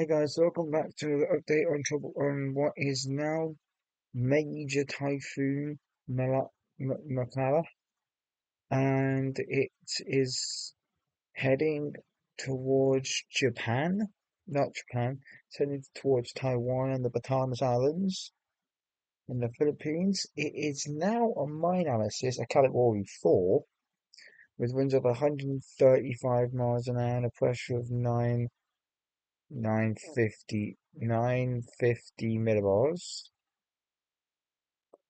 Hey guys, welcome back to the update on what is now Major Typhoon Makala, and it is heading towards Japan, not Japan, it's heading towards Taiwan and the Batanes Islands in the Philippines. It is now, on my analysis, a Category 4 with winds of 135 miles an hour and a pressure of 950 millibars.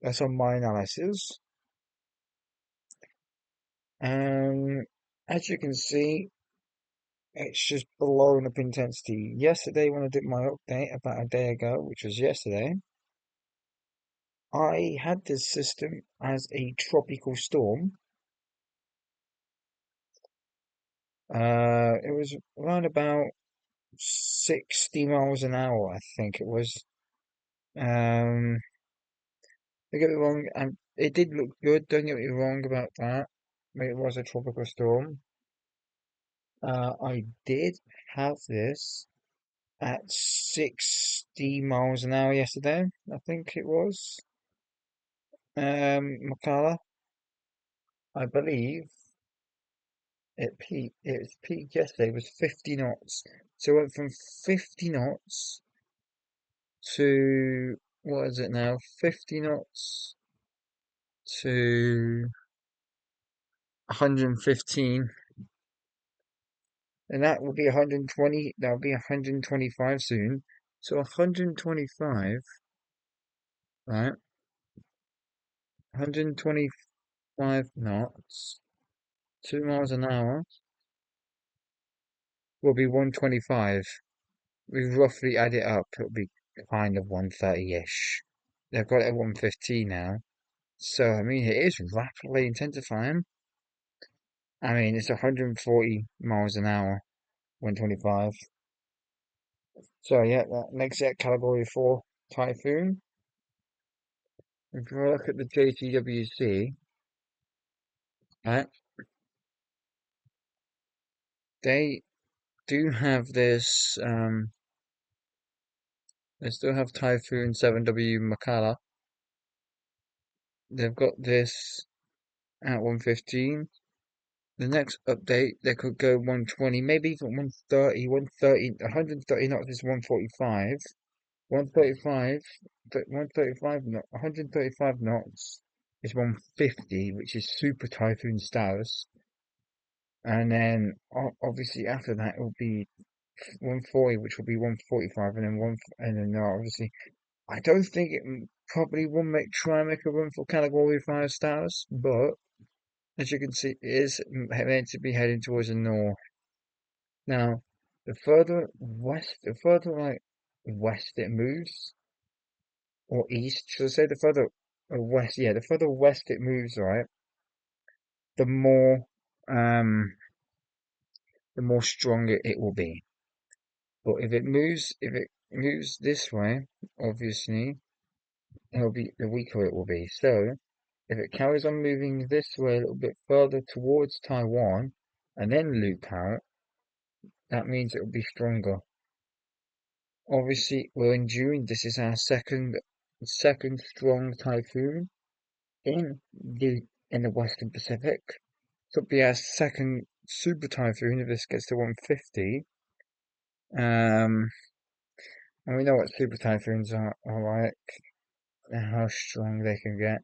That's on my analysis. Um, as you can see, it's just blowing up intensity. Yesterday, when I did my update about a day ago, which was yesterday, I had this system as a tropical storm. It was around about 60 miles an hour, I think it was. Um, don't get me wrong, and it did look good. Don't get me wrong about that. It was a tropical storm. I did have this at 60 miles an hour yesterday, I think it was. Makala, I believe its peak yesterday was 50 knots. So it went from 50 knots to, what is it now? 50 knots to 115. And that will be 120, that'll be 125 soon. So 125, right? 125 knots, 2 miles an hour will be 125. We roughly add it up, it'll be kind of 130-ish. They've got it at 115 now. So, I mean, it is rapidly intensifying. I mean, it's 140 miles an hour, 125. So, yeah, that makes it Category 4 Typhoon. If you look at the JTWC, right, they do have this, they still have Typhoon 7W Makala. They've got this at 115. The next update, they could go 120, maybe even 130, 130, 130 knots is 145. 135, 135 knots, 135 knots is 150, which is super typhoon status. And then obviously after that it will be 140, which will be 145, and then obviously I don't think it probably will try and make a run for Category 5 status, but as you can see, it is meant to be heading towards the north. Now, the further like west it moves, or east, should I say, the further west, yeah, the further west it moves, right, the more, um, the more stronger it will be. But if it moves this way, obviously, it'll be, the weaker it will be. So, if it carries on moving this way a little bit further towards Taiwan, and then loop out, that means it will be stronger. Obviously, we're enduring. This is our second strong typhoon in the Western Pacific. Could be our second super typhoon if this gets to 150. Um, and we know what super typhoons are like, and how strong they can get.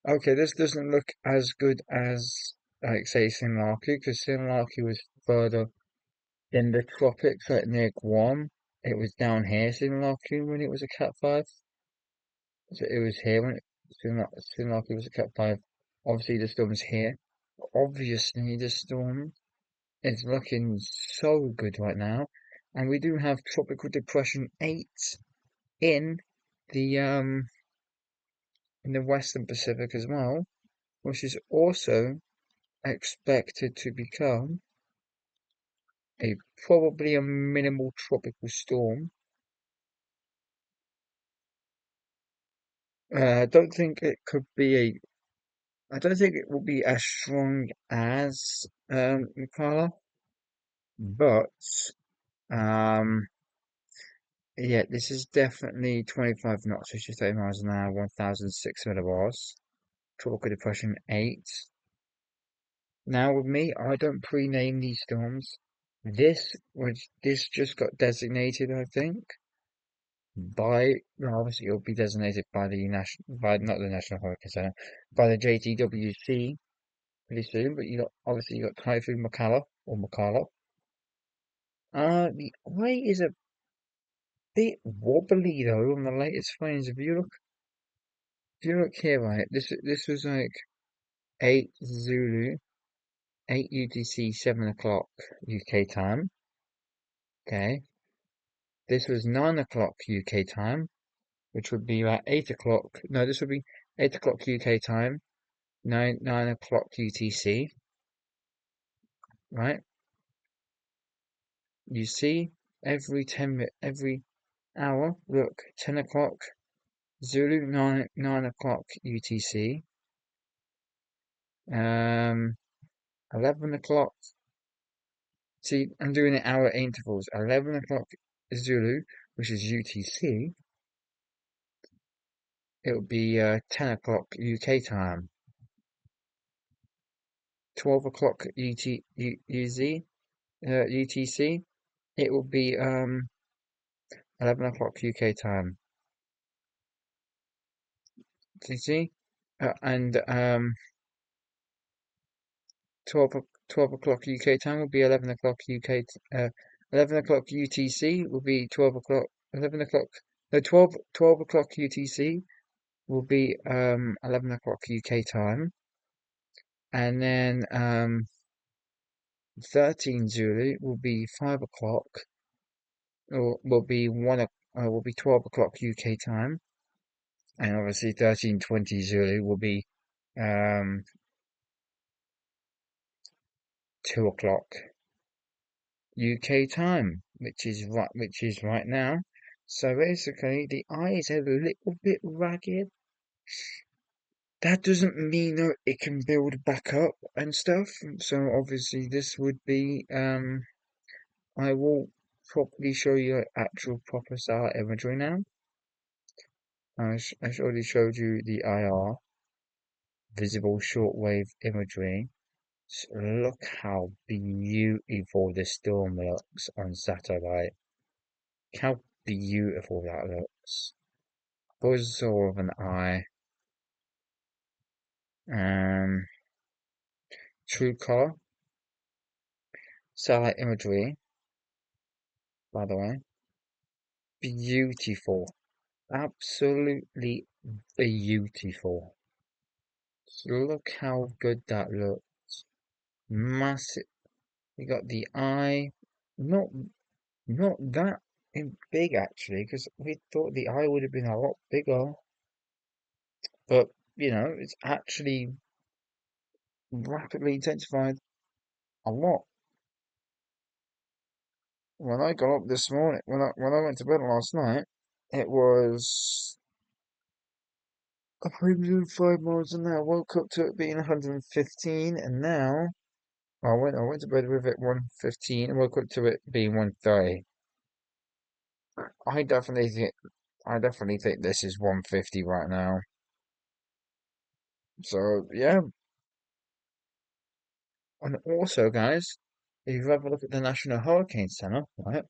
Okay, this doesn't look as good as, like, say, Sinlaku, because Sinlaku was further in the tropics, like near Guam. It was down here, Sinlaku, when it was a Cat 5. So it was here when Sinlaku was a Cat 5. Obviously, the storm is here. Obviously, the storm is looking so good right now. And we do have Tropical Depression 8 in the um in the Western Pacific as well, which is also expected to become a probably a minimal tropical storm. I don't think it could be a I don't think it will be as strong as Mikala, but um Yeah, this is definitely 25 knots, which is 30 miles an hour, 1,006 millibars. Tropical Depression 8. Now with me, I don't pre-name these storms. This just got designated, I think, by, no, obviously it'll be designated by the not the National Hurricane Center, by the JTWC pretty soon, but obviously you got Typhoon MEKKHALA, or MEKKHALA. The eye is a bit wobbly though on the latest frames. If you look here, right, this was like 8 Zulu, 8 UTC, 7 o'clock UK time. Okay. This was 9 o'clock UK time, which would be about 8 o'clock. No, this would be 8 o'clock UK time, 9 o'clock UTC, right? You see, every hour, look, 10 o'clock Zulu, 9 o'clock UTC, 11 o'clock. See, I'm doing it hour intervals. 11 o'clock Zulu, which is UTC. It will be 10 o'clock UK time. 12 o'clock UTC. It will be 11 o'clock UK time. Do you see? And 12, 12 o'clock UK time will be 11 o'clock 11 o'clock UTC will be 12 o'clock, 11 o'clock, no, 12 o'clock UTC will be 11 o'clock UK time. And then 13 Zulu will be 5 o'clock, or will be 12 o'clock UK time. And obviously 13:20 Zulu will be um 2 o'clock UK time, which is right now. So basically the eye is a little bit ragged. That doesn't mean that it can build back up and stuff. So obviously this would be I will probably show you actual proper satellite imagery now. I already showed you the IR, visible shortwave imagery. Look how beautiful the storm looks on satellite. How beautiful that looks. Buzzsaw of an eye. Um, true color. Satellite imagery, by the way. Beautiful. Absolutely beautiful. Look how good that looks. Massive. You got the eye. Not not that big actually, because we thought the eye would have been a lot bigger. But it's actually rapidly intensified a lot. When I got up this morning, when I went to bed last night, it was 105 miles an hour. Woke up to it being 115, and now I went to bed with it 115 and woke up to it being 130. I definitely think I definitely think this is 150 right now. So yeah, and also guys, if you have a look at the National Hurricane Center, right,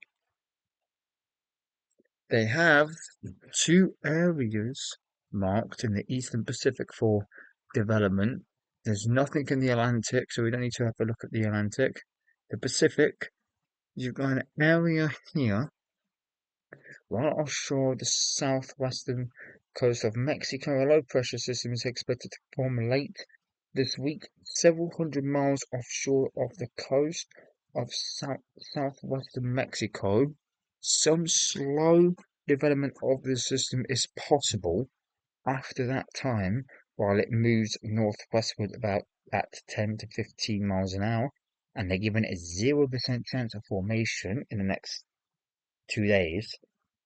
they have two areas marked in the Eastern Pacific for development. There's nothing in the Atlantic, so we don't need to have a look at the Atlantic. The Pacific, you've got an area here right offshore the southwestern coast of Mexico. A low pressure system is expected to form late this week, several hundred miles offshore of the coast of southwestern Mexico. Some slow development of the system is possible after that time, while it moves northwestward about at 10 to 15 miles an hour, and they're given a 0% chance of formation in the next 2 days,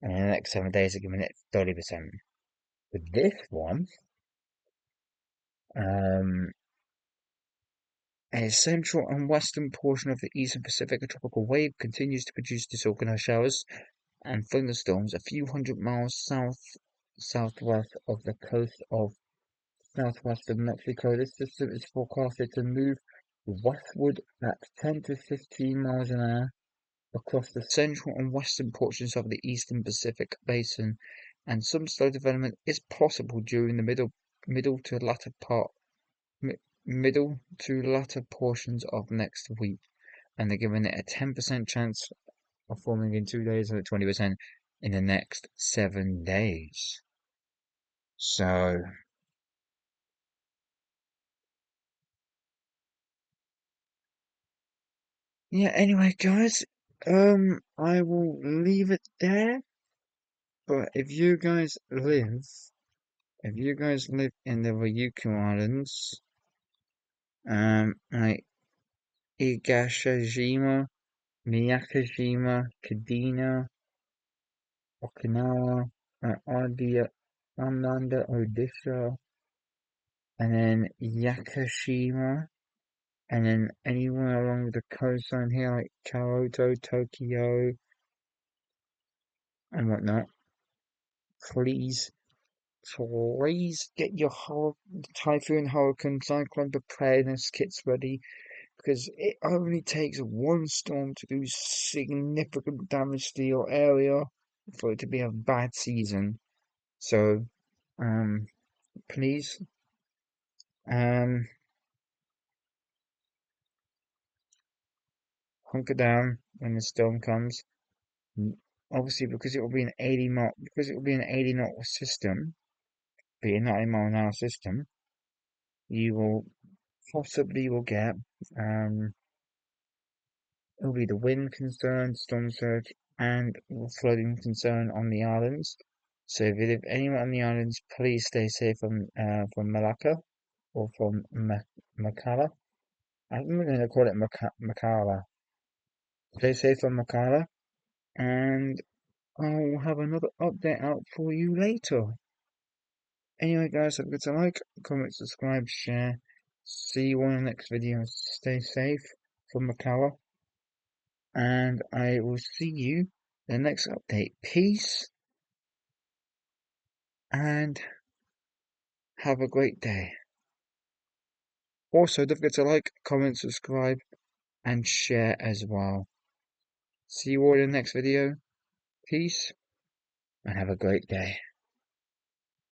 and in the next 7 days they're giving it 30%. With this one, um, a central and western portion of the eastern Pacific, a tropical wave continues to produce disorganized showers and thunderstorms a few hundred miles southwest of the coast of southwestern Mexico. This system is forecasted to move westward at 10 to 15 miles an hour across the central and western portions of the eastern Pacific basin, and some slow development is possible during the middle to latter part middle to latter portions of next week, and they're giving it a 10% chance of forming in 2 days and a 20% in the next 7 days. So, yeah, anyway, guys, I will leave it there. But if you guys live in the Ryukyu Islands, like Higashijima, Miyakojima, Kadena, Okinawa, Ananda, Odisha, and then Yakushima, and then anywhere along the coastline here, like Kyoto, Tokyo, and whatnot. Please, please get your typhoon, hurricane, cyclone preparedness kits ready, because it only takes one storm to do significant damage to your area for it to be a bad season. So, um, please, um, hunker down when the storm comes. Obviously, because it will be an 80 knot system, be a 90-mile-an-hour system, you will possibly will get, um, it'll be the wind concern, storm surge, and flooding concern on the islands. So if you live anywhere on the islands, please stay safe from Malacca or from Makala. I'm going to call it Makala. Stay safe from Makala, and I'll have another update out for you later. Anyway, guys, don't forget to like, comment, subscribe, share. See you on the next video. Stay safe from Makala, and I will see you in the next update. Peace, and have a great day. Also, don't forget to like, comment, subscribe, and share as well. See you all in the next video. Peace, and have a great day.